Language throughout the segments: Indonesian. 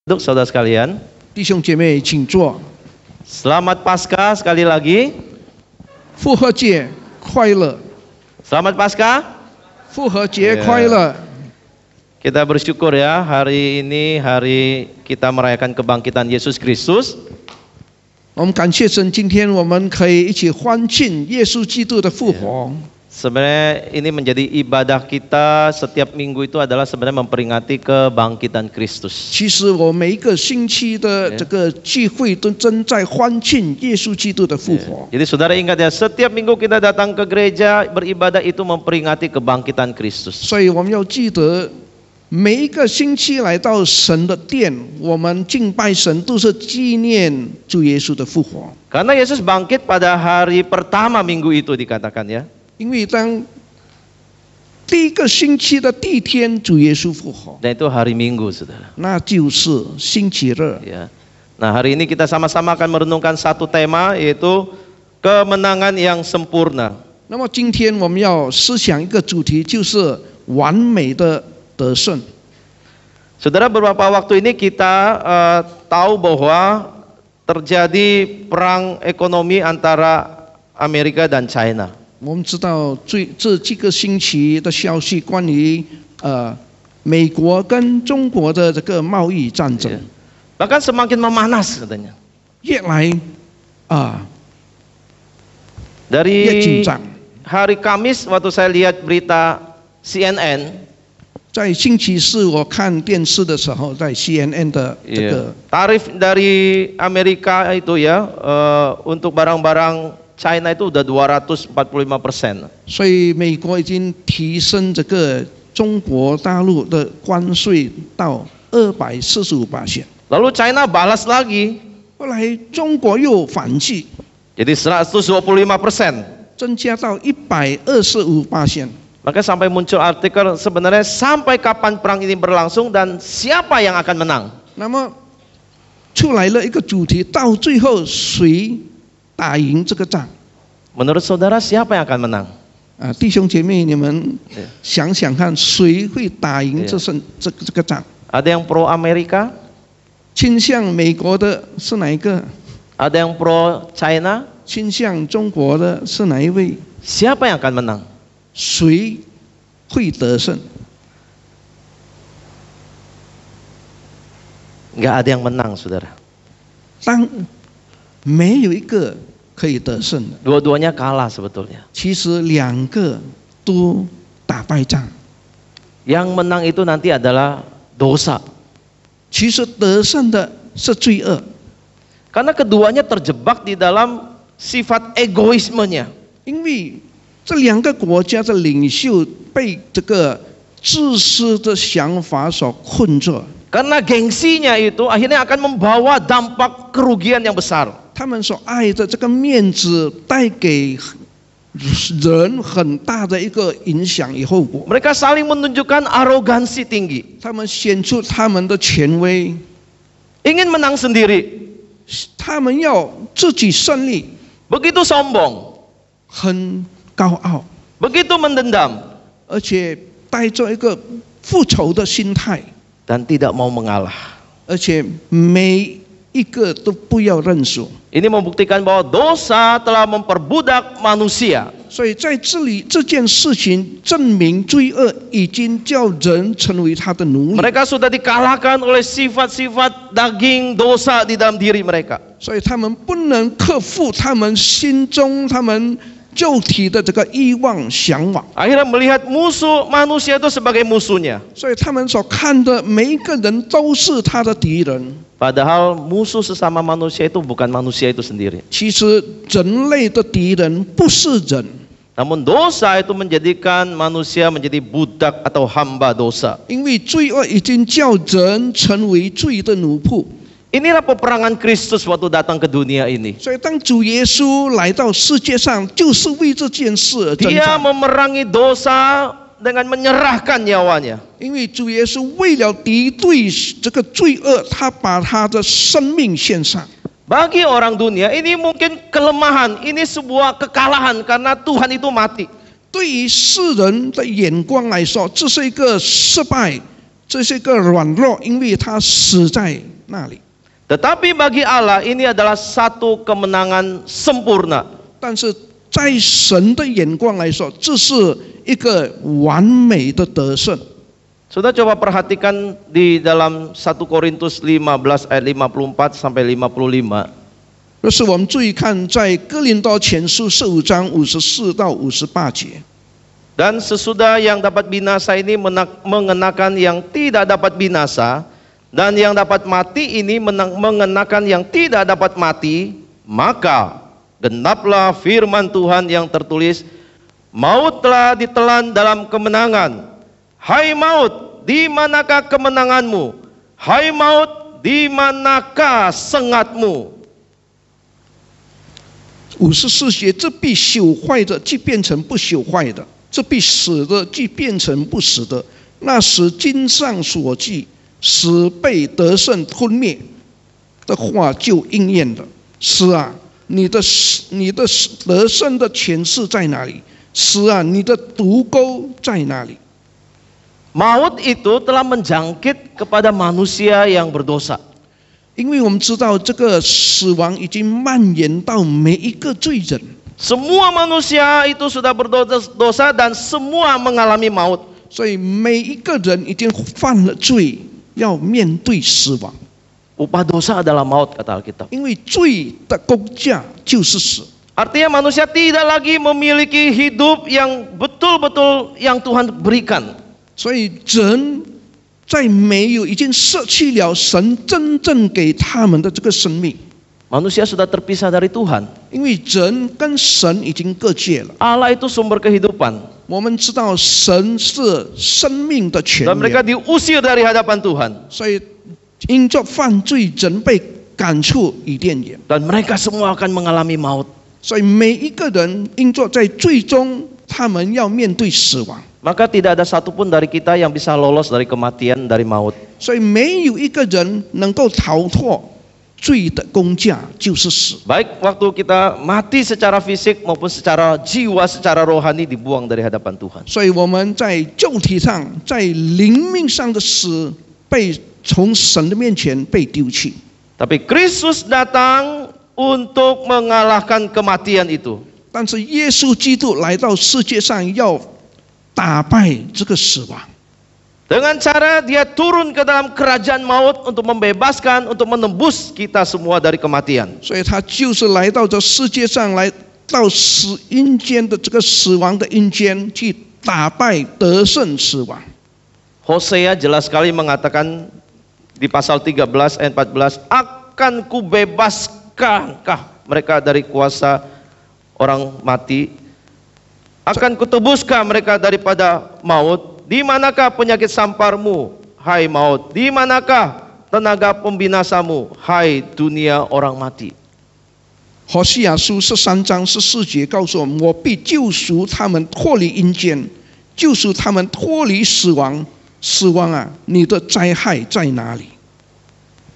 Duduk saudara sekalian. 弟兄姐妹，请坐。 Selamat Paskah sekali lagi. 复活节快乐！ Selamat Paskah. 复活节快乐！ Kita bersyukur ya, hari ini hari kita merayakan kebangkitan Yesus Kristus. 我们感谢神，今天我们可以一起欢庆耶稣基督的复活。 Sebenarnya ini menjadi ibadah kita setiap minggu itu adalah sebenarnya memperingati kebangkitan Kristus. 其实我每一个星期的这个聚会都正在欢庆耶稣基督的复活。 Jadi saudara ingat ya, setiap minggu kita datang ke gereja beribadah itu memperingati kebangkitan Kristus. 所以我们要记得，每一个星期来到神的殿，我们敬拜神都是纪念主耶稣的复活。 Karena Yesus bangkit pada hari pertama minggu itu dikatakan ya. 因为当第一个星期的第一天，主耶稣复活， Dan itu hari Minggu, saudara. 那就是星期日。 Ya. Nah, hari ini kita sama-sama akan merenungkan satu tema, yaitu kemenangan yang sempurna. 那么今天我们要思想一个主题，就是完美的得胜。 Saudara, beberapa waktu ini kita tahu bahwa terjadi perang ekonomi antara Amerika dan China. 我们知道这几个星期的消息，关于美国跟中国的这个贸易战争， Bahkan semakin memanas katanya. 越来越 Dari 紧张。 hari Kamis waktu saya lihat berita CNN, 在星期四我看电视的时候，在 CNN 的这个 tarif dari Amerika itu ya untuk barang-barang China itu udah 245%. 所以美国已经提升这个中国大陆的关税到245%。 Lalu China balas lagi, 后来中国又反击， jadi 125%. 增加到125%。 Maka sampai muncul artikel sebenarnya sampai kapan perang ini berlangsung dan siapa yang akan menang. 那么出来了一个主题，到最后谁打赢这个仗？ Menurut saudara siapa yang akan menang? 弟兄姐妹，你们想想看，谁会打赢这个仗？ Ada yang pro Amerika, 倾向美国的是哪一个？ ada yang pro China. 倾向中国的是哪一位？ Siapa yang akan menang? 谁会得胜？ Nggak ada yang menang, saudara. 当没有一个可以得胜的， Dua-duanya kalah sebetulnya. 其实两个都打败仗。 Yang menang itu nanti adalah dosa. 其实得胜的是罪恶， Karena keduanya terjebak di dalam sifat egoismenya. 因为这两个国家的领袖被这个自私的想法所困住。 Karena gengsinya itu akhirnya akan membawa dampak kerugian yang besar. 他们所爱的这个面子带给人很大的一个影响与后果。 Mereka saling menunjukkan arogansi tinggi. 他们显出他们的权威， Ingin menang sendiri. 他们要自己胜利， Begitu sombong. 很高傲， Begitu mendendam. 而且带着一个复仇的心态， Dan tidak mau mengalah. 而且每一个都不要认输。 Ini membuktikan bahwa dosa telah memperbudak manusia. 所以在这里这件事情证明罪恶已经叫人成为他的奴隶， Mereka sudah dikalahkan oleh sifat-sifat daging dosa di dalam diri mereka. 所以他们不能克服他们心中他们肉体的这个欲望向往， Akhirnya melihat musuh manusia itu sebagai musuhnya. 所以他们所看的每一个人都是他的敌人。 Padahal musuh sesama manusia itu bukan manusia itu sendiri. 其实人类的敌人不是人， Namun dosa itu menjadikan manusia menjadi budak atau hamba dosa. 因为罪恶已经叫人成为罪的奴仆。 Inilah peperangan Kristus waktu datang ke dunia ini. 所以当主耶稣来到世界上，就是为这件事而征 Dia 战。 memerangi dosa dengan menyerahkan nyawanya. 因为主耶稣为了敌对这个罪恶，他把他的生命献上。 Bagi orang dunia ini mungkin kelemahan, ini sebuah kekalahan karena Tuhan itu mati. 对于世人的眼光来说，这是一个失败，这是一个软弱，因为他死在那里。 Tetapi bagi Allah ini adalah satu kemenangan sempurna. 但是在神的眼光来说，这是一个完美的得胜。 Sudah coba perhatikan di dalam 1 Korintus 15 ayat 54 sampai 55. 若是我们注意看，在哥林多前书15章54到58节。 Dan sesudah yang dapat binasa ini mengenakan yang tidak dapat binasa, dan yang dapat mati ini mengenakan yang tidak dapat mati, maka genaplah firman Tuhan yang tertulis, maut telah ditelan dalam kemenangan. Hai maut, di manakah kemenanganmu? Hai maut, di manakah sengatmu? 54节，这必朽坏的，既变成不朽坏的；这必死的，既变成不死的。那时经上所记，死被得胜吞灭的话就应验了。死啊，你的得胜的权势在哪里？死啊，你的毒钩在哪里？ Maut itu telah menjangkit kepada manusia yang berdosa. 因为我们知道这个死亡已经蔓延到每一个罪人。 Semua manusia itu sudah berdosa dan semua mengalami maut. 所以每一个人已经犯了罪，要面对死亡。 Upah dosa adalah maut, kata Alkitab. 因为罪的工价就是死。 Artinya manusia tidak lagi memiliki hidup yang betul-betul yang Tuhan berikan. 所以人在没有已经舍弃了神真正给他们的这个生命。 Manusia sudah terpisah dari Tuhan. 因为人跟神已经隔绝了。 Allah itu sumber kehidupan. 我们知道神是生命的泉 Dan mereka 源， diusir dari hadapan Tuhan. 所以因着犯罪，人被赶出伊甸园。 Dan mereka semua akan mengalami maut. 所以每一个人因着在最终，他们要面对死亡。 Maka tidak ada satupun dari kita yang bisa lolos dari kematian, dari maut. 所以没有一个人能够逃脱罪的工价，就是死。 Baik waktu kita mati secara fisik maupun secara jiwa, secara rohani dibuang dari hadapan Tuhan. 所以我们在肉体上，在灵命上的死，被从神的面前被丢弃。 Tapi Kristus datang untuk mengalahkan kematian itu. 但是耶稣基督来到世界上，要打败这个死亡。 Dengan cara dia turun ke dalam kerajaan maut untuk membebaskan, untuk menembus kita semua dari kematian. 所以他就是来到这世界上，来到死阴间的这个死亡的阴间，去打败得胜死亡。 Hosea jelas sekali mengatakan di pasal 13 ayat 14, akan kubebaskankah mereka dari kuasa orang mati? Akan kutebuskan mereka daripada maut? Di manakah penyakit samparmu, hai maut? Di manakah tenaga pembinasamu, hai dunia orang mati? 何西亚书13章14节告诉我们：我必救赎他们脱离阴间，救赎他们脱离死亡。死亡啊，你的灾害在哪里？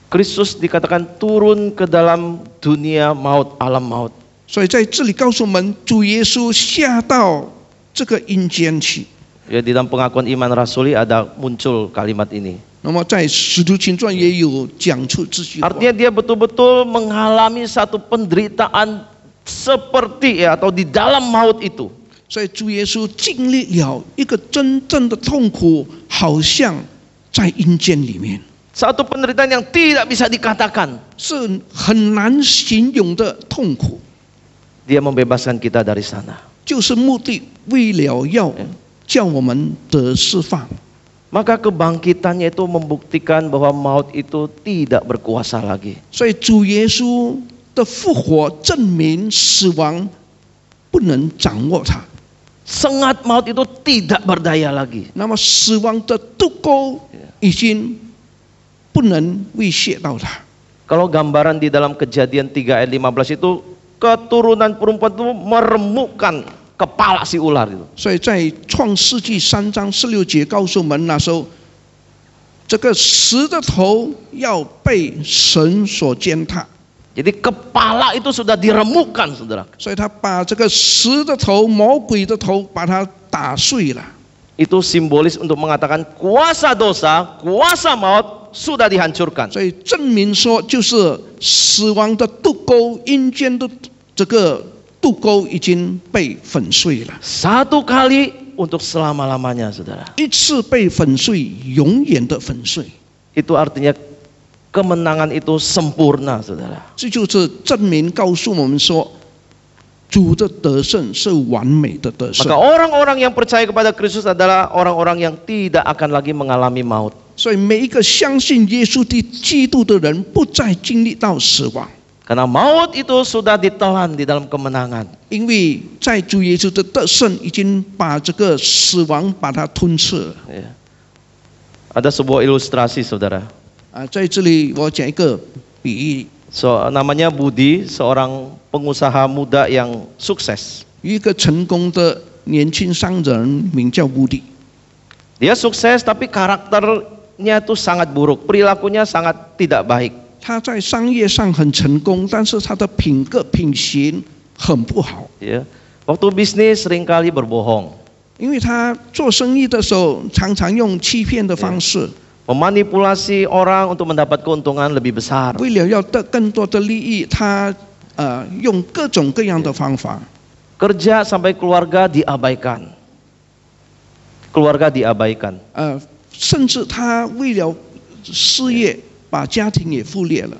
Kristus dikatakan turun ke dalam dunia maut, alam maut. 所以在这里告诉我们，主耶稣下到这个阴间去。 Ya, di dalam pengakuan iman rasuli ada muncul kalimat ini. 那么在使徒行传也有讲出这句话。 Artinya dia betul-betul mengalami satu penderitaan seperti atau di dalam maut itu. 所以主耶稣经历了一个真正的痛苦，好像在阴间里面， Satu penderitaan yang tidak bisa dikatakan. 是很难形容的痛苦。 Dia membebaskan kita dari sana. 就是目的为了要叫我们得释放。 Maka kebangkitannya itu membuktikan bahwa maut itu tidak berkuasa lagi. 所以主耶稣的复活证明死亡不能掌握它。 Sengat maut itu tidak berdaya lagi. 那么死亡的毒钩已经不能威胁到它。 Kalau gambaran di dalam Kejadian 3 ayat 15 itu keturunan perempuan itu meremukkan kepala si ular itu. 所以在创世纪3章16节告诉我们，那时候这个蛇的头要被神所践踏。 Jadi kepala itu sudah diremukkan, saudara. 所以他把这个蛇的头、魔鬼的头把它打碎了。 Itu simbolis untuk mengatakan kuasa dosa, kuasa maut sudah dihancurkan. 所以证明说，就是死亡的渡沟、阴间的这个渡沟已经被粉碎了， Satu kali untuk selama-lamanya, saudara. 一次被粉碎，永远的粉碎。 Itu artinya kemenangan itu sempurna, saudara. 这就是证明告诉我们说，主的得胜是完美的得胜 Maka。orang-orang yang percaya kepada Kristus adalah orang-orang yang tidak akan lagi mengalami maut. 所以每一个相信耶稣的基督的人，不再经历到死亡， Karena maut itu sudah ditelan di dalam kemenangan. 因为在主耶稣的得胜已经把这个死亡把它吞噬了。 Ya. Ada sebuah ilustrasi, saudara. 在这里我讲一个比喻， Namanya Budi, seorang pengusaha muda yang sukses. 一个成功的年轻商人名叫乌迪， Dia sukses tapi karakternya itu sangat buruk, perilakunya sangat tidak baik. 他在商业上很成功，但是他的品格品行很不好， Ya. Waktu bisnis seringkali berbohong, 因为他做生意的时候常常用欺骗的方式， memanipulasi orang untuk mendapat keuntungan lebih besar. 为了要得更多的利益，他用各种各样的方法， Kerja sampai keluarga diabaikan. Keluarga diabaikan. 甚至他为了事业把家庭也忽略了，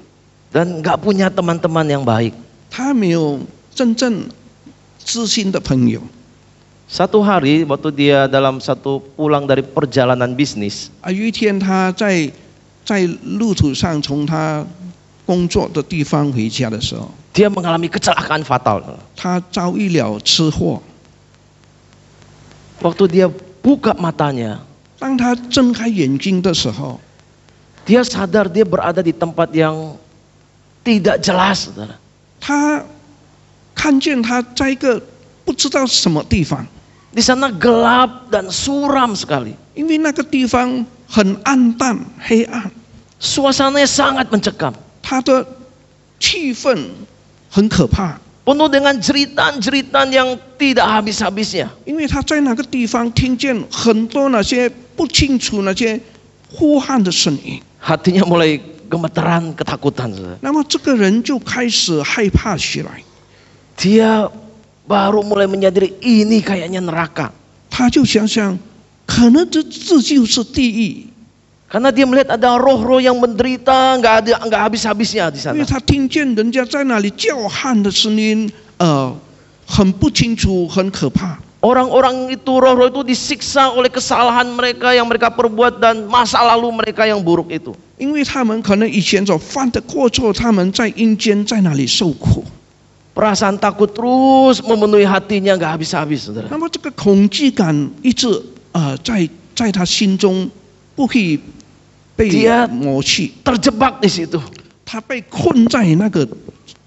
Dan nggak punya teman-teman yang baik. 他没有真正知心的朋友。 Satu hari waktu dia dalam satu pulang dari perjalanan bisnis, 有一天他在路途上从他工作的地方回家的时候， dia mengalami kecelakaan fatal. 他遭遇了车祸。 Waktu dia buka matanya, 当他睁开眼睛的时候， dia sadar dia berada di tempat yang tidak jelas, saudara. 他看见他在一个不知道什么地方， Di sana gelap dan suram sekali. 因为那个地方很暗淡黑暗， Suasananya sangat mencekam. 他的气氛很可怕， Penuh dengan jeritan-jeritan yang tidak habis-habisnya. 因为他在那个地方听见很多那些不清楚那些呼喊的声音， Hatinya mulai gemeteran, ketakutan, saudara. 那么这个人就开始害怕起来， Dia baru mulai menyadari ini kayaknya neraka. 他就想想，可能这就是地狱。 Karena dia melihat ada roh-roh yang menderita, nggak habis-habisnya di 因为 sana. 他听见人家在那里叫喊的声音，很不清楚，很可怕。 Orang-orang itu, roh-roh itu disiksa oleh kesalahan mereka yang mereka perbuat dan masa lalu mereka yang buruk itu. 因为他们可能以前所犯的过错，他们在阴间在那里受苦。 Perasaan takut terus memenuhi hatinya, nggak habis-habis, saudara. 那么这个恐惧感一直在他心中不可以被 Dia 抹去， terjebak di situ. 他被困在那个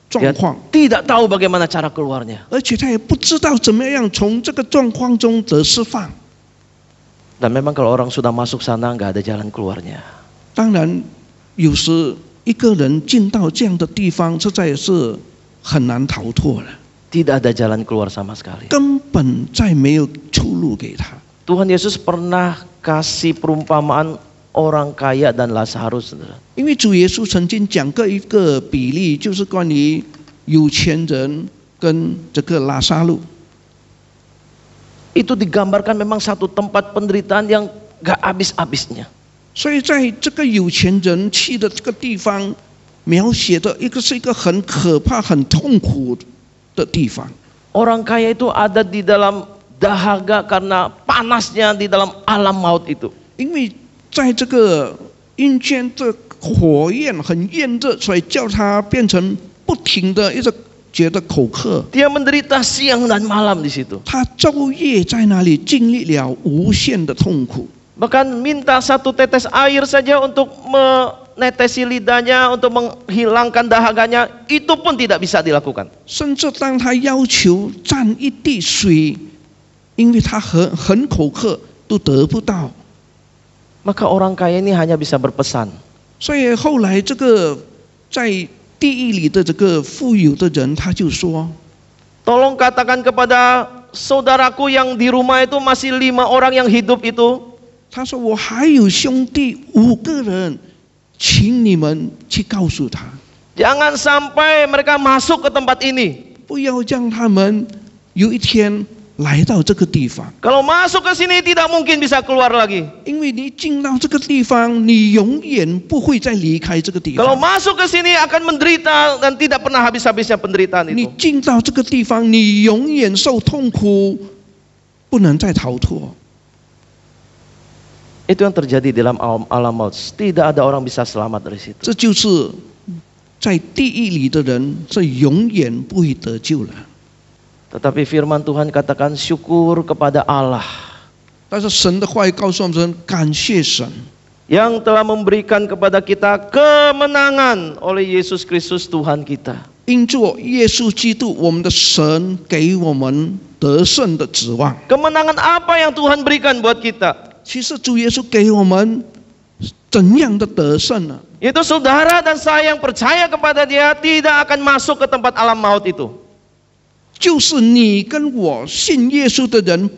状 Dia 况， tidak tahu bagaimana cara keluarnya. 而且他也不知道怎么样从这个状况中得释放。 Dan memang kalau orang sudah masuk sana, nggak ada jalan keluarnya. 当然，有时一个人进到这样的地方，实在是很难逃脱了， Tidak ada jalan keluar sama sekali. 根本再没有出路给他。 Tuhan Yesus pernah kasih perumpamaan orang kaya dan Lazarus, saudara. 因为主耶稣曾经讲过一个比例，就是关于有钱人跟这个拉撒路。 Itu digambarkan memang satu tempat penderitaan yang gak habis-habisnya. 所以在这个有钱人去的这个地方，描写的是一个很可怕、很痛苦的地方。 Orang kaya itu ada di dalam dahaga karena panasnya di dalam alam maut itu. 因为在这个阴间的火焰很炎热，所以叫他变成不停的一直觉得口渴。 Dia menderita siang dan malam di situ. 他昼夜在那里经历了无限的痛苦。 Bahkan minta satu tetes air saja untuk menetesi lidahnya, untuk menghilangkan dahaganya, itu pun tidak bisa dilakukan. 甚至当他要求蘸一滴水，因为他很口渴，都得不到。 Maka orang kaya ini hanya bisa berpesan. 所以后来这个在地狱里的这个富有的人，他就说 Tolong katakan kepada saudaraku yang di rumah itu masih 5 orang yang hidup itu. 他说我还有兄弟5个人请你们去告诉他， Jangan sampai mereka masuk ke tempat ini. 不要让他们有一天来到这个地方， Kalau masuk ke sini tidak mungkin bisa keluar lagi. 因为你进到这个地方，你永远不会再离开这个地 Kalau 方。 masuk ke sini akan menderita dan tidak pernah habis-habisnya penderitaan 你 itu. 进到这个地方，你永远受痛苦，不能再逃脱。 Itu yang terjadi dalam alam maut. Tidak ada orang bisa selamat dari situ. 这就是在地狱里的人，是永远不会得救了。 Tetapi firman Tuhan katakan syukur kepada Allah 但是神的话语告诉我们，感谢神， yang telah memberikan kepada kita kemenangan oleh Yesus Kristus Tuhan kita. 因着耶稣基督，我们的神给我们得胜的指望。 Kemenangan apa yang Tuhan berikan buat kita? 其实主耶稣给我们怎样的得胜呢？ Itu saudara dan saya yang percaya kepada Dia tidak akan masuk ke tempat alam maut itu. 就是你跟我信耶稣的人，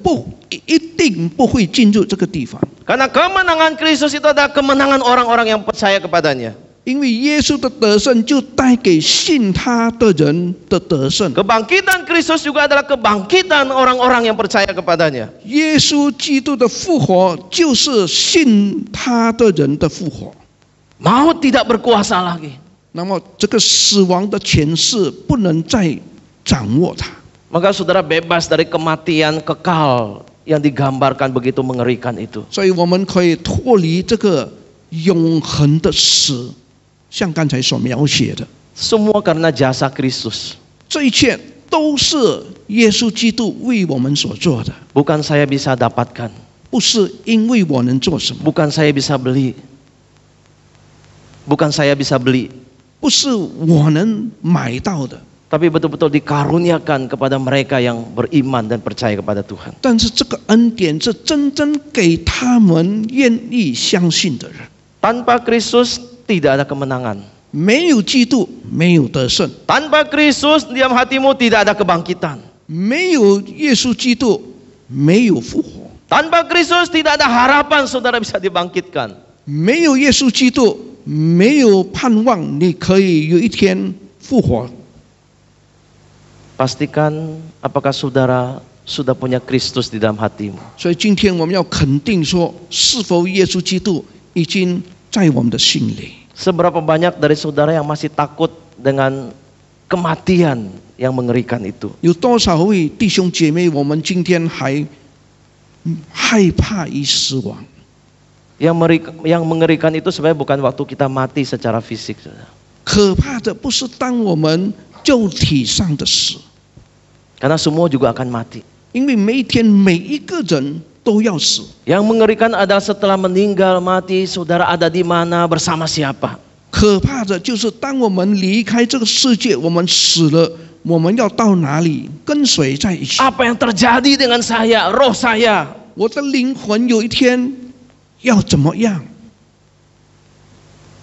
一定不会进入这个地方， Karena kemenangan Kristus itu adalah kemenangan orang-orang yang percaya kepadanya. 因为耶稣的得胜就带给信他的人的得胜。 Kebangkitan Kristus juga adalah kebangkitan orang-orang yang percaya kepadanya. 耶稣基督的复活就是信他的人的复活。 Maut tidak berkuasa lagi. 那么这个死亡的权势不能再掌握它。 Maka saudara bebas dari kematian kekal yang digambarkan begitu mengerikan itu. 所以我们可以脱离这个永恒的死，像刚才所描写的， Semua karena jasa Kristus. 这一切都是耶稣基督为我们所做的， Bukan saya bisa dapatkan. 不是因为我能做什么， Bukan saya bisa beli. Bukan saya bisa beli. 不是我能买到的， Tapi betul-betul dikaruniakan kepada mereka yang beriman dan percaya kepada Tuhan. 但是这个恩典是真正给他们愿意相信的人。 Tanpa Kristus tidak ada kemenangan. 没有基督，没有得胜； Tanpa Kristus diam hatimu tidak ada kebangkitan. 没有耶稣基督，没有复活； Tanpa Kristus tidak ada harapan saudara bisa dibangkitkan. 没有耶稣基督，没有盼望你可以有一天复活。 Pastikan apakah saudara sudah punya Kristus di dalam hatimu. 所以今天我们要肯定说，是否耶稣基督已经在我们的心里？ Seberapa banyak dari saudara yang masih takut dengan kematian yang mengerikan itu? 有多少位弟兄姐妹，我们今天还害怕于死亡？ Yang mengerikan itu sebenarnya bukan waktu kita mati secara fisik. 可怕的不是当我们肉体上的死， Karena semua juga akan mati. 因为每一天每一个人都要死。 Yang mengerikan adalah setelah meninggal mati, saudara ada di mana, bersama siapa? 可怕的就是当我们离开这个世界，我们死了，我们要到哪里？跟谁在一起？ Apa yang terjadi dengan saya, roh saya? 我的灵魂有一天要怎么样？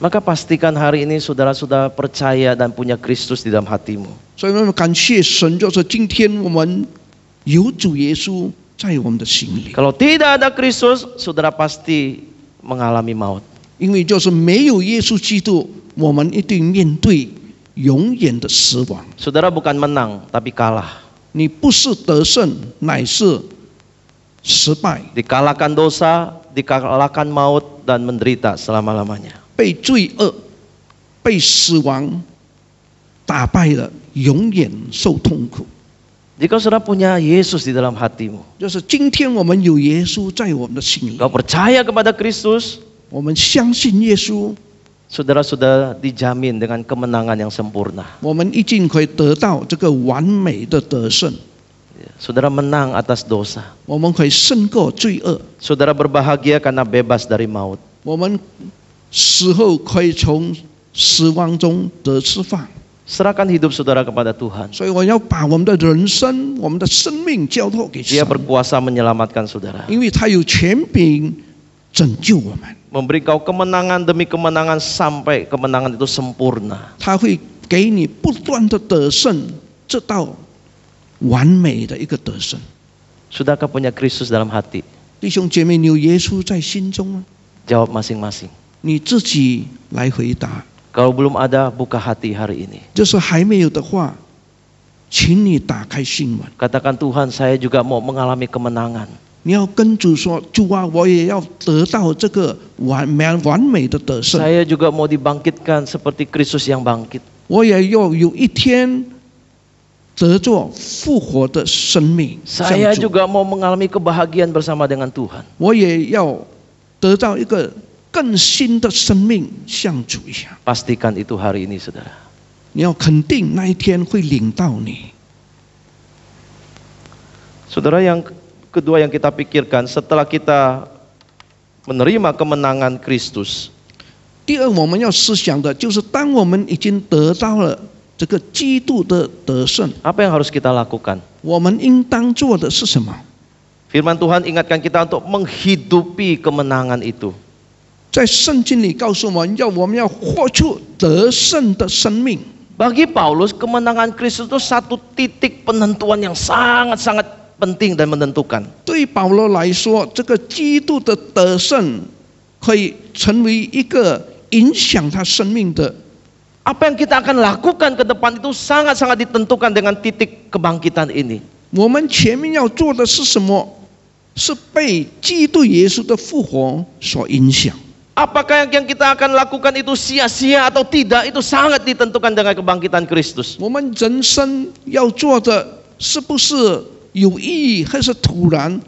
Maka pastikan hari ini saudara sudah percaya dan punya Kristus di dalam hatimu. 所以我们感谢神，就是今天我们有主耶稣在我们的心里。 Kalau tidak ada Kristus, saudara pasti mengalami maut. 因为就是没有耶稣基督，我们一定面对永远的死亡。 Saudara bukan menang, tapi kalah. 你不是得胜，乃是失败， Dikalahkan dosa, dikalahkan maut, dan menderita selama-lamanya. 被罪恶、被死亡打败了，永远受痛苦。 Jika saudara punya Yesus di dalam hatimu, 就是今天我们有耶稣在我们的心里， kau percaya kepada Kristus, 我们相信耶稣， saudara sudah dijamin dengan kemenangan yang sempurna. 我们一定可以得到这个完美的得胜， Saudara menang atas dosa. 我们可以胜过罪恶， Saudara berbahagia karena bebas dari maut. 我们死后可以从死亡中得释放。 Serahkan hidup saudara kepada Tuhan. 所以我要把我们的人生、我们的生命交托给 Dia 神， berkuasa menyelamatkan saudara. 因为他有权柄拯救我们， Memberi kau kemenangan demi kemenangan sampai kemenangan itu sempurna. 他会给你不断的得胜，直到完美的一个得胜。 Sudahkah punya Kristus dalam hati? 弟兄姐妹，你有耶稣在心中吗？ Jawab masing-masing. 你自己来回答。 Kalau belum ada, buka hati hari ini. 就是还没有的话，请你打开心门。 Katakan Tuhan, saya juga mau mengalami kemenangan. 你要跟主说：“主啊，我也要得到这个完美的得胜。 Saya juga mau dibangkitkan seperti Kristus yang bangkit. 我也要有一天得做复活的生命。 Saya 像主 juga mau mengalami kebahagiaan bersama dengan Tuhan. 我也要得到一个更新的生命，像主一样。 Pastikan itu hari ini, saudara. 你要肯定那一天会领到你。 Saudara, yang kedua yang kita pikirkan setelah kita menerima kemenangan Kristus, 第二，我们要思想的就是，当我们已经得到了这个基督的得胜， apa yang harus kita lakukan? 我们应当做的是什么？ Firman Tuhan ingatkan kita untuk menghidupi kemenangan itu. 在圣经里告诉我们要活出得胜的生命。 Bagi Paulus, kemenangan Kristus itu satu titik penentuan yang sangat-sangat penting dan menentukan. 对保罗来说，这个基督的得胜可以成为一个影响他生命的。 Apa yang kita akan lakukan ke depan itu sangat-sangat ditentukan dengan titik kebangkitan ini. 我们前面要做的是什么？是被基督耶稣的复活所影响。 Apakah yang kita akan lakukan itu sia-sia atau tidak, itu sangat ditentukan dengan kebangkitan Kristus. 我们人生要做的是不是有意义，还是突然？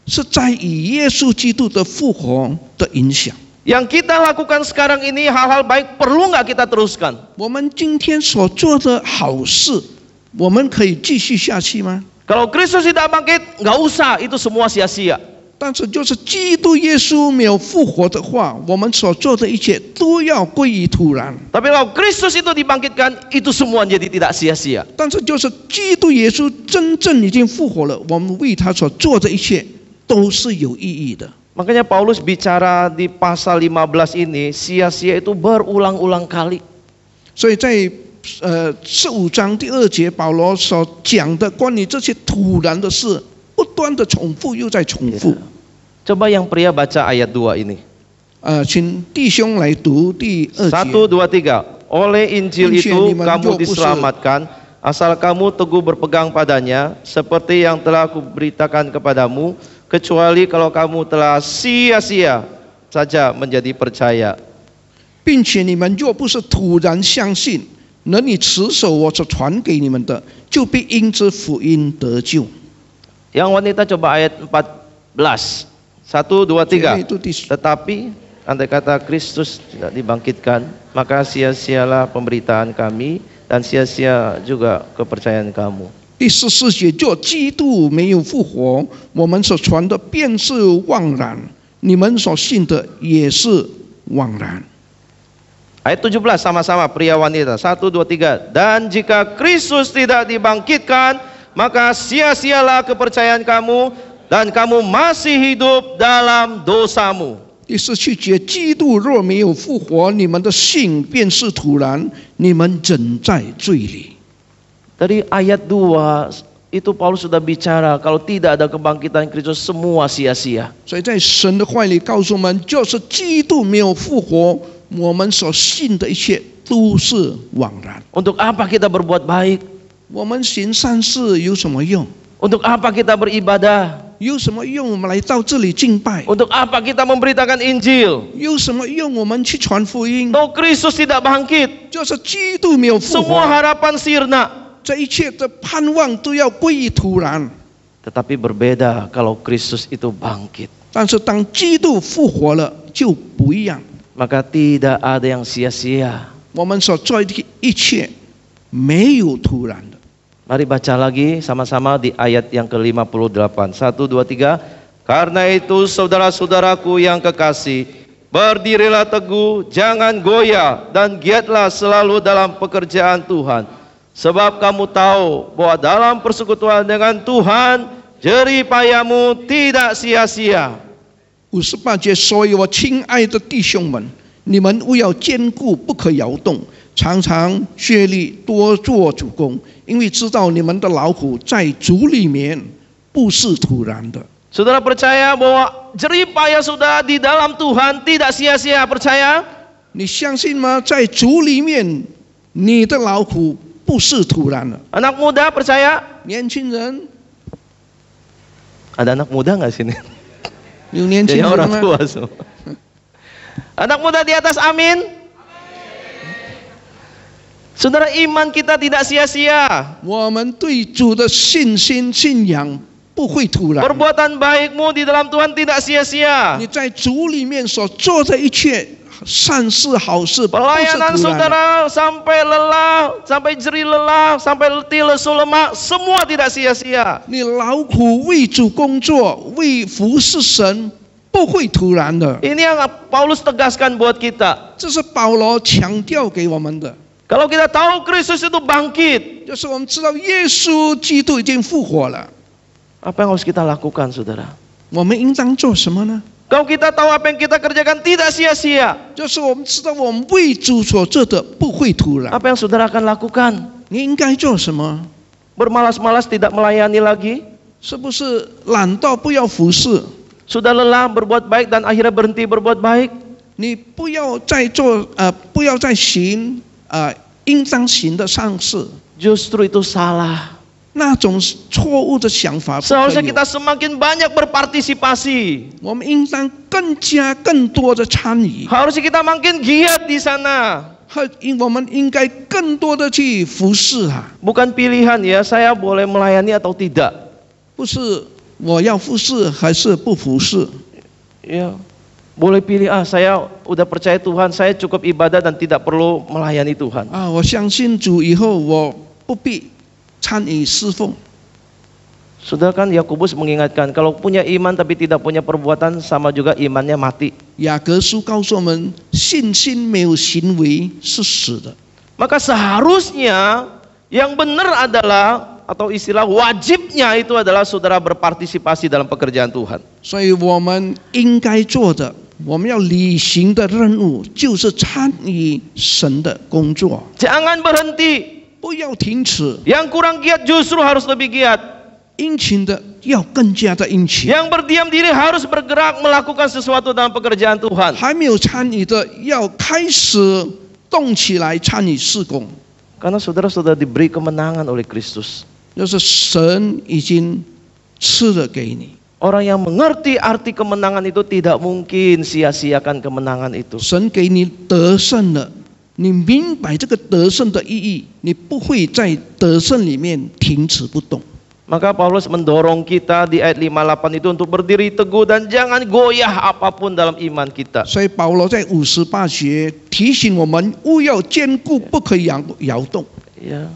是在以耶稣基督的复活的影响。 Yang kita lakukan sekarang ini hal-hal baik perlu nggak kita teruskan? 我们今天所做的好事，我们可以继续下去吗？ Kalau Kristus tidak bangkit, nggak usah, itu semua sia-sia. 但是就是基督耶稣没有复活的话，我们所做的一切都要归于突然。 Tapi kalau Kristus itu dibangkitkan, itu semua jadi tidak sia-sia. 但是就是基督耶稣真正已经复活了，我们为他所做的一切都是有意义的。 Makanya Paulus bicara di pasal 15 ini, sia-sia itu berulang-ulang kali. 所以在15章第2节，保罗所讲的关于这些突然的事，不断的重复又再重复。 Coba yang pria baca ayat 2 ini. 请弟兄来读第2 1, 节。 2, 3. Oleh Injil itu kamu diselamatkan, asal kamu teguh berpegang padanya, seperti yang telah kuberitakan kepadamu, kecuali kalau kamu telah sia-sia saja menjadi percaya. 并且你们若不是突然相信，能以持守我所传给你们的，就必因之福音得救。 Yang wanita coba ayat 14. 1, 2, 3. Itu Tetapi andai kata Kristus tidak dibangkitkan, maka sia-sialah pemberitaan kami dan sia-sia juga kepercayaan kamu. 第14节，若基督没有复活，我们所传的便是枉然，你们所信的也是枉然。 Ayat 17 sama-sama pria wanita. 1, 2, 3. Dan jika Kristus tidak dibangkitkan, maka sia-sialah kepercayaan kamu dan kamu masih hidup dalam dosamu. 第17节，基督若没有复活，你们的信便是徒然，你们仍在罪里。 Dari ayat 2 itu Paulus sudah bicara kalau tidak ada kebangkitan Kristus semua sia-sia. 所以在神的话里告诉我们，就是基督没有复活，我们所信的一切都是枉然。 Untuk apa kita berbuat baik? 我们行善事有什么用？ Untuk apa kita beribadah? 有什么用？我们来到这里敬拜， Untuk apa kita memberitakan Injil? 有什么用？我们去传福音， Kalau Kristus tidak bangkit, 就是基督没有复 semua 活， harapan sirna. 这一切的盼望都要归于突然。 Tetapi berbeda kalau Kristus itu bangkit. 但是当基督复活了，就不一样。 Maka tidak ada yang sia-sia. 我们所做的一切没有突然的。 Mari baca lagi sama-sama di ayat yang ke-58. 1, 2, 3. Karena itu saudara-saudaraku yang kekasih, berdirilah teguh, jangan goyah, dan giatlah selalu dalam pekerjaan Tuhan. Sebab kamu tahu bahwa dalam persekutuan dengan Tuhan, jerih payahmu tidak sia-sia. 58节，所以我亲爱的弟兄们，你们务要坚固，不可摇动，常常竭力多做主工，因为知道你们的劳苦在主里面不是突然的。Saudara percaya bahwa jerih payah saudara di dalam Tuhan tidak sia-sia? Percaya? 你相信吗？在主里面，你的劳苦不是突然的。 Anak muda percaya? 年轻人， Ada anak muda nggak sini? 有年轻 Kayaknya 人 orang 吗？ tua semua. Anak muda di atas, amin. Saudara, iman kita tidak sia-sia. 我们对主的信心信仰不会突然。 Perbuatan baikmu di dalam Tuhan tidak sia-sia. 你在主里面所做的一切善事好事，不是 Pelayanan 突然的。 saudara sampai lelah, sampai jerih lelah, sampai letih lesu lemak, semua tidak sia-sia. 你劳苦为主工作，为服侍神，不会突然的。 Ini yang Paulus tegaskan buat kita. 这是保罗强调给我们的， Kalau kita tahu Kristus itu bangkit, 就是我们知道耶稣基督已经复活了， apa yang harus kita lakukan, saudara? 我们应当做什么呢？ Kalau kita tahu apa yang kita kerjakan tidak sia-sia, 就是我们知道我们为主所做的不会突然。 apa yang saudara akan lakukan? 你应该做什么？ Bermalas-malas tidak melayani lagi? 是不是懒到不要服侍？ Sudah lelah berbuat baik dan akhirnya berhenti berbuat baik? 你不要再做不要再行应当行的善事， Justru itu salah. 那种错误的想法不可 Seharusnya 以有。 kita semakin banyak berpartisipasi. 我们应当更多的参与， Harusnya kita makin giat di sana. 我们应该更多的去服侍啊， Bukan pilihan ya, saya boleh melayani atau tidak. 不是我要服侍还是不服侍。 Ya, boleh pilih, saya udah percaya Tuhan, saya cukup ibadah dan tidak perlu melayani Tuhan. 我相信主以后，我不必参与侍奉。 Saudara, kan Yakobus mengingatkan, kalau punya iman tapi tidak punya perbuatan sama juga imannya mati. 雅各书告诉我们，信心没有行为是死的。 Maka seharusnya yang benar adalah, atau istilah wajibnya itu adalah saudara berpartisipasi dalam pekerjaan Tuhan. 所以我们应该做的，我们要履行的任务，就是参与神的工作， Jangan berhenti. 不要停止。 Yang kurang giat justru harus lebih giat. 殷勤的要更加的殷勤， Yang berdiam diri harus bergerak melakukan sesuatu dalam pekerjaan Tuhan. 还没有参与的要开始动起来参与事工， Karena saudara sudah diberi kemenangan oleh Kristus. 就是神已经赐了给你。 Orang yang mengerti arti kemenangan itu tidak mungkin sia-siakan kemenangan itu. 神给你得胜了，你明白这个得胜的意义，你不会在得胜里面停止不动。 Maka Paulus mendorong kita di ayat 58 itu untuk berdiri teguh dan jangan goyah apapun dalam iman kita. 所以保罗在58节提醒我们，务要坚固，不可以摇动。 Ya.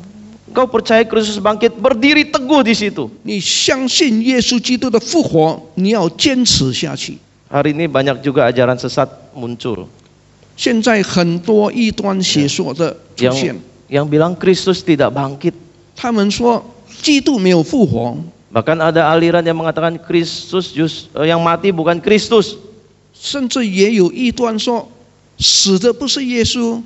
Engkau percaya Kristus bangkit, berdiri teguh di situ. 你相信耶稣基督的复活，你要坚持下去。 Hari ini banyak juga ajaran sesat muncul 现在很多异端邪说的出现， yang bilang Kristus tidak bangkit. 他们说基督没有复活， Bahkan ada aliran yang mengatakan Kristus yang mati bukan Kristus. 甚至也有异端说死的不是耶稣。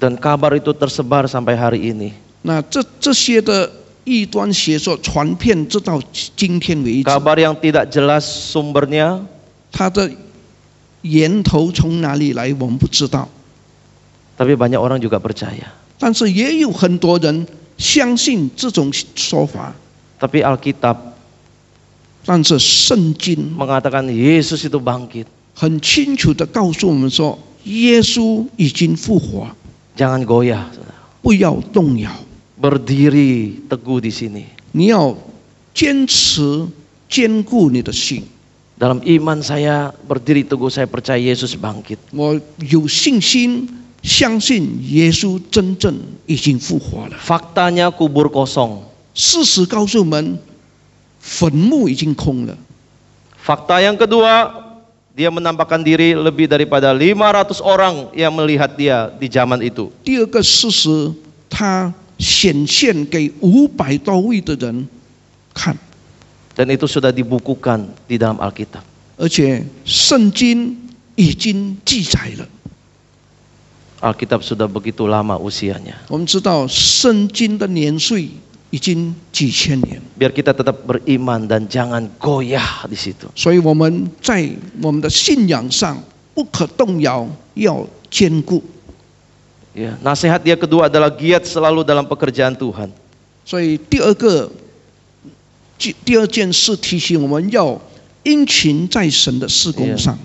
Dan kabar itu tersebar sampai hari ini. 那这些的异端邪说传遍直到今天为止， Kabar yang tidak jelas sumbernya, 它的源头从哪里来我们不知道， tapi banyak orang juga percaya. 但是也有很多人相信这种说法。 Tapi Alkitab 但是圣经 mengatakan Yesus itu bangkit. 很清楚的告诉我们说，耶稣已经复活， Jangan goyah, saudara. 不要动摇， Berdiri teguh di sini. 你要坚持坚固你的心。 Dalam iman saya berdiri teguh, saya percaya Yesus bangkit. 我有信心，相信耶稣真正已经复活了。 Faktanya kubur kosong. 事实告诉我们，坟墓已经空了。 Fakta yang kedua, dia menampakkan diri lebih daripada 500 orang yang melihat dia di zaman itu. 第二个事实，他显现给500多位的人看， Dan itu sudah dibukukan di dalam Alkitab. 而且圣经已经记载了。 Alkitab sudah begitu lama usianya. 我们知道圣经的年岁已经几千年。 Biar kita tetap beriman dan jangan goyah di situ. 所以我们在我们的信仰上不可动摇，要坚固。 Ya, nasihat dia kedua adalah giat selalu dalam pekerjaan Tuhan. 所以第二件事提醒我们要殷勤在神的事工上。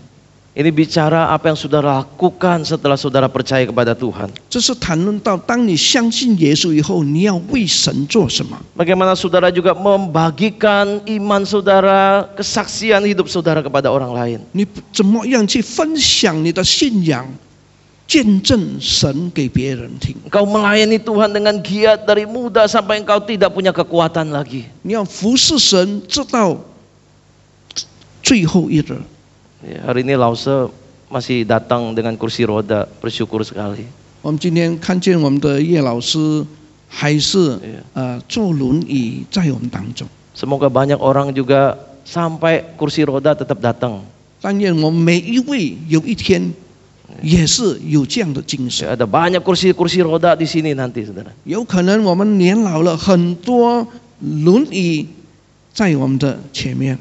Ini bicara apa yang saudara lakukan setelah saudara percaya kepada Tuhan. 这是谈论到当你相信耶稣以后，你要为神做什么。 Bagaimana saudara juga membagikan iman saudara, kesaksian hidup saudara kepada orang lain. 你怎么样去分享你的信仰，见证神给别人听？ Engkau melayani Tuhan dengan giat dari muda sampai engkau tidak punya kekuatan lagi. 你要服侍神，直到最后一日。 Ya, hari ini Lause masih datang dengan kursi roda, bersyukur sekali. 我们今天看见我们的叶老师还是坐轮椅在我们当中。 Semoga banyak orang juga sampai kursi roda tetap datang. 但愿我们每一位有一天也是有这样的精神。 Ya, ada banyak kursi-kursi roda di sini nanti, saudara. 有可能我们年老了，很多轮椅在我们的前面，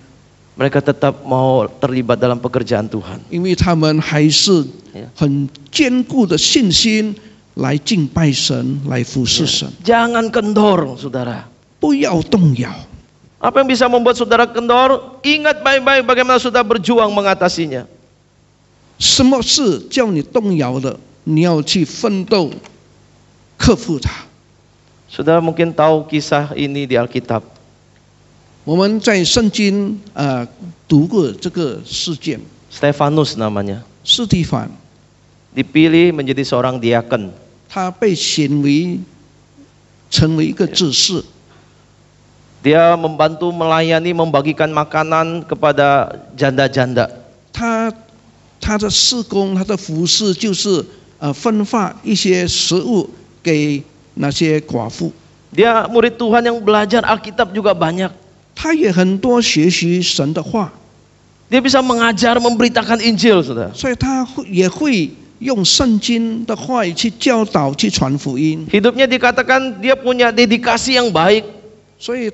Mereka tetap mau terlibat dalam pekerjaan Tuhan. 因为他们还是很坚固的信心来敬拜神，来服侍神。 Jangan kendor, saudara. 不要动摇。 Apa yang bisa membuat saudara kendor? Ingat baik-baik bagaimana saudara berjuang mengatasinya. 什么事叫你动摇的？你要去奋斗，克服它。 Saudara mungkin tahu kisah ini di Alkitab. 我们在圣经读过这个事件， Stefanus namanya. 司提反 Dipilih menjadi seorang diaken. 他被选为成为一个执事， Dia membantu melayani, membagikan makanan kepada janda-janda. 他的事工，他的服事就是分发一些食物给那些寡妇。 Dia murid Tuhan yang belajar Alkitab juga banyak. 他也很多学习神的话， Dia bisa mengajar, memberitakan Injil, saudara. 所以他也会用圣经的话语去教导、去传福音。 Hidupnya dikatakan dia punya dedikasi yang baik. 所以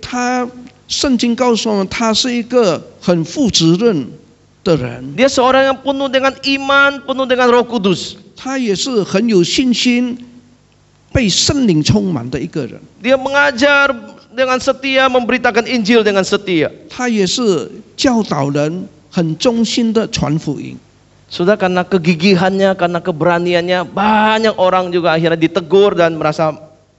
圣经告诉我们，他是一个很负责任的人。 Dia seorang yang penuh dengan iman, penuh dengan Roh Kudus. 他也是很有信心、被圣灵充满的一个人。 Dia mengajar dengan setia, memberitakan Injil dengan setia. 他也是教导人，很忠心的传福音。 Sudah karena kegigihannya, karena keberaniannya, banyak orang juga akhirnya ditegur dan merasa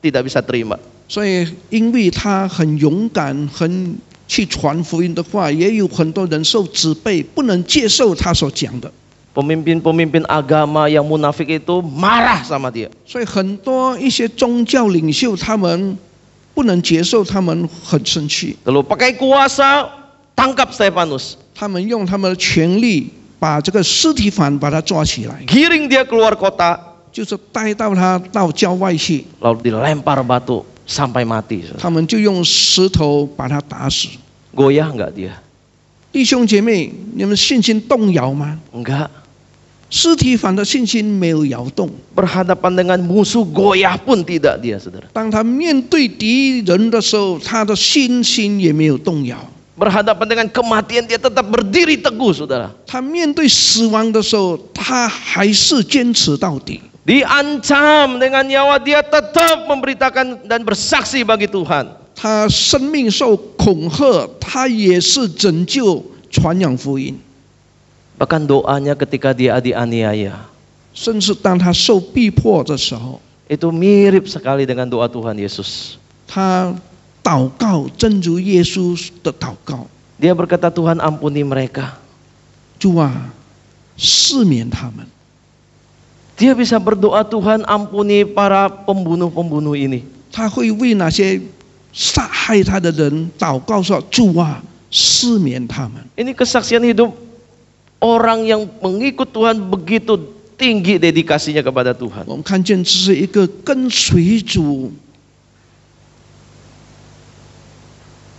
tidak bisa terima. 所以，因为他很勇敢、很去传福音的话，也有很多人受责备，不能接受他所讲的。 Pemimpin-pemimpin agama yang munafik itu marah sama dia. 所以，很多一些宗教领袖，他们不能接受，他们很生气， Lalu pakai kuasa tangkap Stefanus, 他们用他们的权力把这个司提反把他抓起来， giring dia keluar kota, 就是带到他到郊外去， lalu dilempar batu sampai mati. 他们就用石头把他打死。 Goyah enggak dia? 弟兄姐妹，你们信心动摇吗？ Enggak. 司提反的信心没有摇动。 Berhadapan dengan musuh goyah pun tidak dia, saudara. 当他面对敌人的时候，他的信心也没有动摇。 Berhadapan dengan kematian dia tetap berdiri teguh, saudara. 他面对死亡的时候，他还是坚持到底。 Diancam dengan nyawa, dia tetap memberitakan dan bersaksi bagi Tuhan. 他生命受恐吓，他也是拯救、传扬福音。 Bahkan doanya ketika dia dianiaya, 甚至当他受逼迫的时候， itu mirip sekali dengan doa Tuhan Yesus. 他祷告正如耶稣的祷告。 Dia berkata, Tuhan ampuni mereka. 主啊，赦免他们。 Dia bisa berdoa, Tuhan ampuni para pembunuh-pembunuh ini. 他会为那些杀害他的人祷告说：“主啊，赦免他们。” Ini kesaksian hidup orang yang mengikut Tuhan begitu tinggi dedikasinya kepada Tuhan. 我们看见这是一个跟随主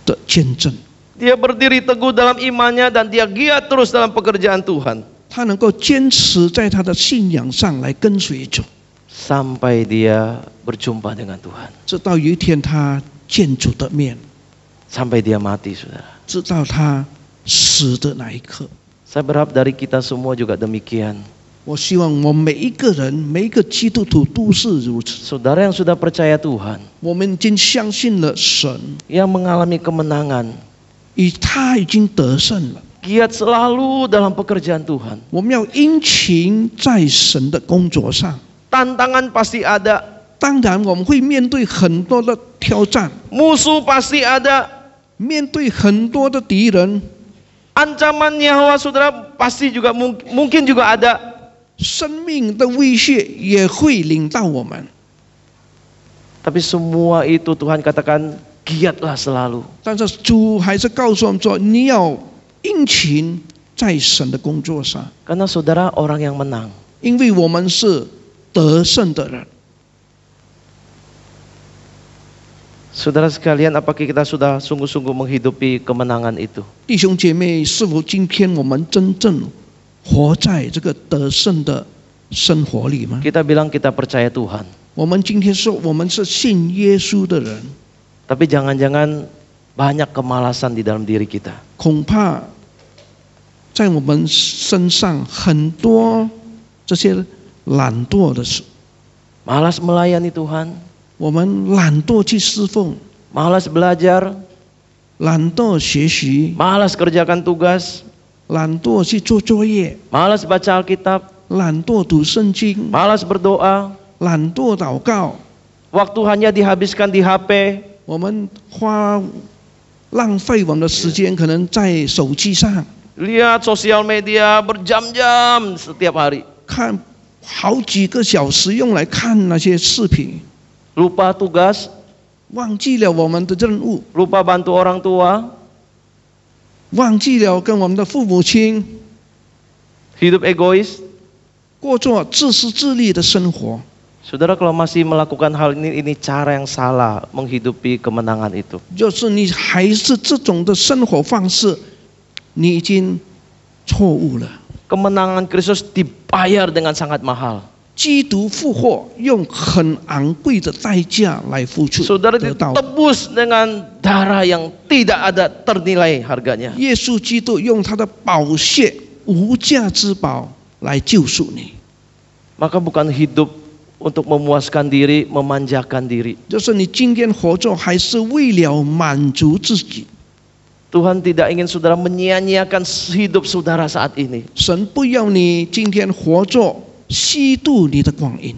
的见证。 Dia berdiri teguh dalam imannya dan dia giat terus dalam pekerjaan Tuhan. 他能够坚持在他的信仰上来跟随主， Sampai dia berjumpa dengan Tuhan. 直到有一天他见主的面， sampai dia mati, saudara. 直到他死的那一刻。 Saya berharap dari kita semua juga demikian. 我希望我们每一个人，每一个基督徒都是如此。 Saudara yang sudah percaya Tuhan, 我们已经相信了神， yang mengalami kemenangan, 他已经得胜了。 giat selalu dalam pekerjaan Tuhan. 我们要殷勤在神的工作上。 Tantangan pasti ada, 当然，我们会面对很多的挑战， musuh pasti ada, 面对很多的敌人， ancaman nyawa saudara pasti juga mungkin juga ada. 生命的威胁也会领到我们。 Tapi semua itu Tuhan katakan giatlah selalu. 但是主还是告诉我们说，你要殷勤在神的工作上， Karena saudara orang yang menang. 因为我们是得胜的人。 Saudara sekalian, apakah kita sudah sungguh-sungguh menghidupi kemenangan itu? 弟兄姐妹，是否今天我们真正活在这个得胜的生活里吗？ Kita bilang kita percaya Tuhan, 我们今天说我们是信耶稣的人， tapi jangan-jangan banyak kemalasan di dalam diri kita. 恐怕在我们身上很多这些懒惰的事， Malas melayani Tuhan, 我们懒惰去侍奉， malas belajar, 懒惰学习， malas kerjakan tugas, 懒惰去做作业， malas baca Alkitab, 懒惰读圣经， malas berdoa, 懒惰祷告， waktu hanya dihabiskan di HP, 我们浪费我们的时间，可能在手机上 lihat sosial media berjam-jam setiap hari, 看好几个小时，用来看那些视频， lupa tugas, 忘记了我们的任务， lupa bantu orang tua, 忘记了跟我们的父母亲 hidup egois. 过着自私自利的生活。 Saudara, kalau masih melakukan hal ini cara yang salah menghidupi kemenangan itu. 就是你还是这种的生活方式，你已经错误了。 Kemenangan Kristus dibayar dengan sangat mahal. 基督复活，用很昂贵的代价来付出， Saudara 得到。 ditebus dengan darah yang tidak ada ternilai harganya. 耶稣基督用他的宝血无价之宝来救赎你， Maka bukan hidup untuk memuaskan diri, memanjakan diri. 就是你今天活着还是为了满足自己。 Tuhan tidak ingin saudara menyia-nyiakan hidup saudara saat ini. 神不要你今天活着虚度你的光阴，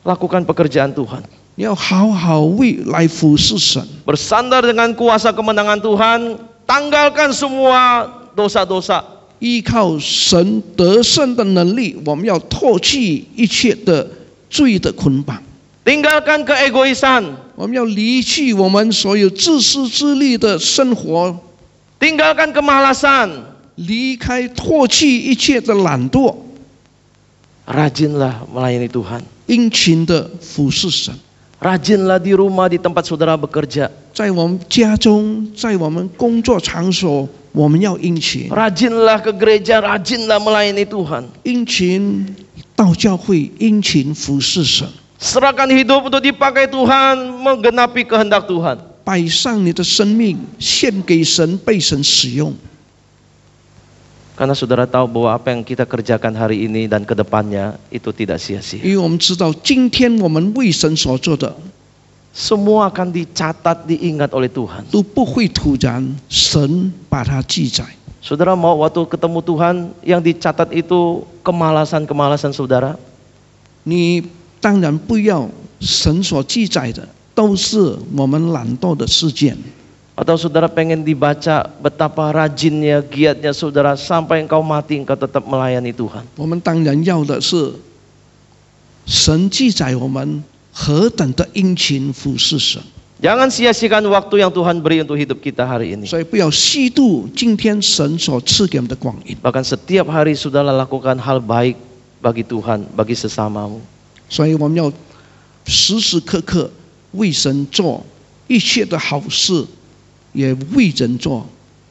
Lakukan pekerjaan Tuhan. 你要好好来服侍神。 Bersandar dengan kuasa kemenangan Tuhan, tanggalkan semua dosa-dosa. 依靠神得胜的能力，我们要脱去一切的罪的捆绑， Tinggalkan keegoisan, 我们要离去我们所有自私自利的生活， tinggalkan kemalasan. 离开脱去一切的懒惰， Rajinlah melayani Tuhan. 殷勤的服侍神。 Rajinlah di rumah, di tempat saudara bekerja. 在我们家中，在我们工作场所，我们要殷勤， Rajinlah ke gereja, rajinlah melayani Tuhan. 殷勤到教会，殷勤服侍神， Serahkan hidup untuk dipakai Tuhan, menggenapi kehendak Tuhan. 摆上你的生命，献给神，被神使用。 Karena saudara tahu bahwa apa yang kita kerjakan hari ini dan ke depannya itu tidak 因 sia-sia. 为我们知道，今天我们为神所做的 Semua akan dicatat, diingat oleh Tuhan. 都不会突然，神把它记载。 Saudara mau waktu ketemu Tuhan yang dicatat itu kemalasan-kemalasan saudara? 你当然不要神所记载的都是我们懒惰的事件， Atau saudara pengen dibaca betapa rajinnya, giatnya saudara sampai engkau mati engkau tetap melayani Tuhan. 我们当然要的是神记载我们何等的殷勤服侍神。 Jangan sia-siakan waktu yang Tuhan beri untuk hidup kita hari ini. 所以不要虚度今天神所赐给我们的光阴。 Bahkan setiap hari saudara lakukan hal baik bagi Tuhan, bagi sesamamu. 所以我们要时时刻刻为神做一切的好事，也为人做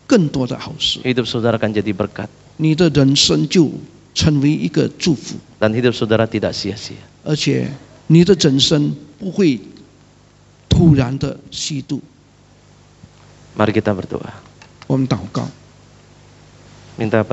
更多的好事。 Hidup saudara akan jadi berkat. 你的人生就成为一个祝福， Dan hidup saudara tidak sia-sia. 而且你的人生不会突然的虚度。 Mari kita berdoa. 我们祷告。 Minta